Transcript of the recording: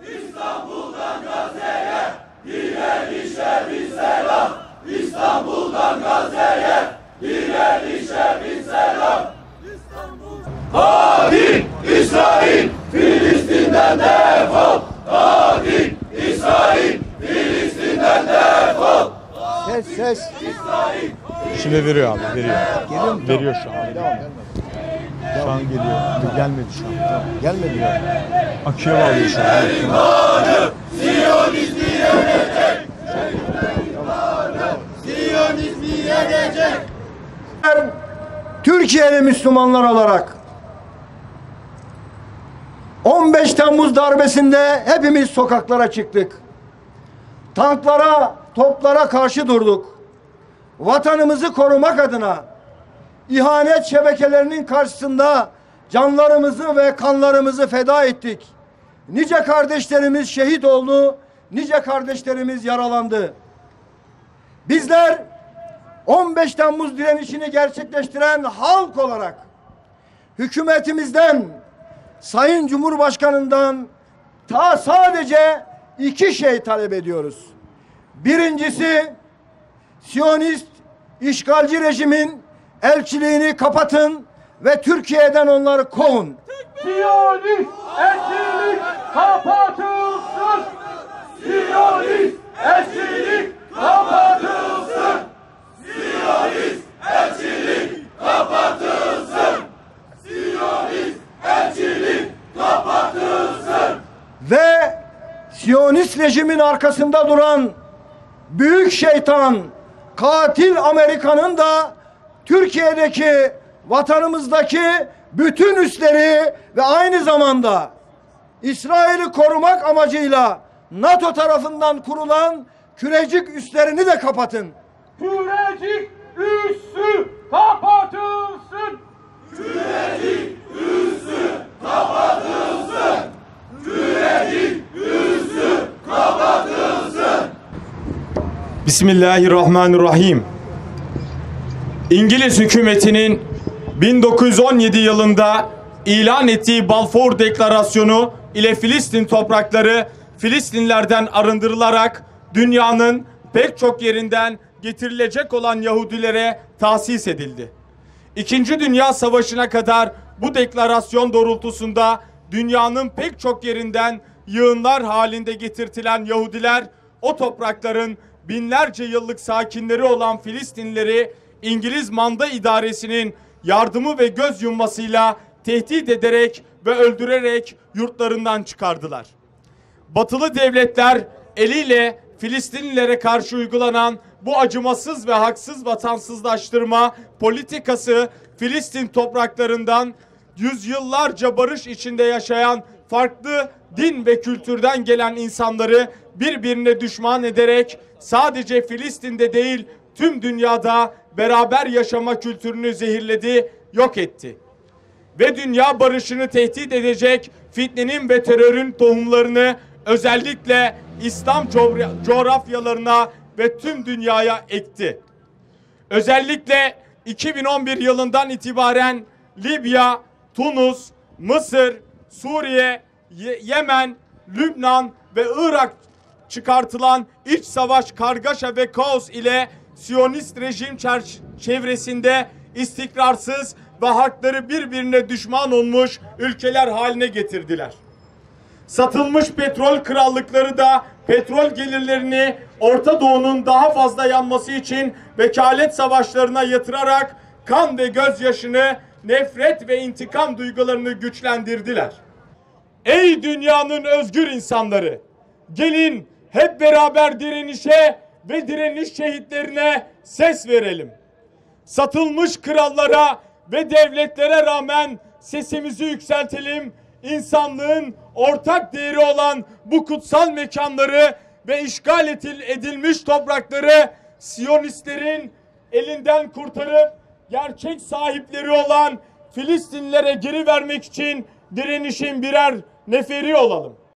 İstanbul'dan Gazze'ye, direnişe bir selam. İstanbul'dan Gazze'ye, direnişe bir selam. Hain İsrail, Filistin'den defol. Hain İsrail, Filistin'den defol. Ses. Şimdi veriyor abi, veriyor. Geliyor mu? Veriyor şu an. Devam. Şu an geliyor. Gelmedi şu an. Gelmedi ya. Aküye bağlıyor şu an. Siyonizmi yenecek. Siyonizmi yenecek. Türkiye'li Müslümanlar olarak 15 Temmuz darbesinde hepimiz sokaklara çıktık. Tanklara, toplara karşı durduk. Vatanımızı korumak adına ihanet şebekelerinin karşısında canlarımızı ve kanlarımızı feda ettik. Nice kardeşlerimiz şehit oldu, nice kardeşlerimiz yaralandı. Bizler 15 Temmuz direnişini gerçekleştiren halk olarak hükümetimizden, Sayın Cumhurbaşkanı'ndan sadece iki şey talep ediyoruz. Birincisi, Siyonist işgalci rejimin elçiliğini kapatın ve Türkiye'den onları kovun. Siyonist elçilik kapatılsın. Siyonist elçilik kapatılsın. Siyonist elçilik kapatılsın. Siyonist elçilik kapatılsın. Ve Siyonist rejimin arkasında duran büyük şeytan, katil Amerika'nın da Türkiye'deki, vatanımızdaki bütün üsleri ve aynı zamanda İsrail'i korumak amacıyla NATO tarafından kurulan Kürecik üslerini de kapatın. Kürecik üssü kapatılsın. Kürecik üssü kapatılsın. Kürecik üssü kapatılsın. Bismillahirrahmanirrahim. İngiliz hükümetinin 1917 yılında ilan ettiği Balfour Deklarasyonu ile Filistin toprakları Filistinlerden arındırılarak dünyanın pek çok yerinden getirilecek olan Yahudilere tahsis edildi. İkinci Dünya Savaşı'na kadar bu deklarasyon doğrultusunda dünyanın pek çok yerinden yığınlar halinde getirtilen Yahudiler o toprakların binlerce yıllık sakinleri olan Filistinlileri İngiliz manda idaresinin yardımı ve göz yummasıyla tehdit ederek ve öldürerek yurtlarından çıkardılar. Batılı devletler eliyle Filistinlilere karşı uygulanan bu acımasız ve haksız vatansızlaştırma politikası Filistin topraklarından yüzyıllarca barış içinde yaşayan farklı din ve kültürden gelen insanları birbirine düşman ederek sadece Filistin'de değil tüm dünyada beraber yaşama kültürünü zehirledi, yok etti. Ve dünya barışını tehdit edecek fitnenin ve terörün tohumlarını özellikle İslam coğrafyalarına ve tüm dünyaya ekti. Özellikle 2011 yılından itibaren Libya, Tunus, Mısır, Suriye, Yemen, Lübnan ve Irak çıkartılan iç savaş, kargaşa ve kaos ile Siyonist rejim çevresinde istikrarsız ve hakları birbirine düşman olmuş ülkeler haline getirdiler. Satılmış petrol krallıkları da petrol gelirlerini Orta Doğu'nun daha fazla yanması için vekalet savaşlarına yatırarak kan ve gözyaşını, nefret ve intikam duygularını güçlendirdiler. Ey dünyanın özgür insanları! Gelin hep beraber direnişe ve direniş şehitlerine ses verelim. Satılmış krallara ve devletlere rağmen sesimizi yükseltelim. İnsanlığın ortak değeri olan bu kutsal mekanları ve işgal edilmiş toprakları Siyonistlerin elinden kurtarıp gerçek sahipleri olan Filistinlilere geri vermek için direnişin birer neferi olalım.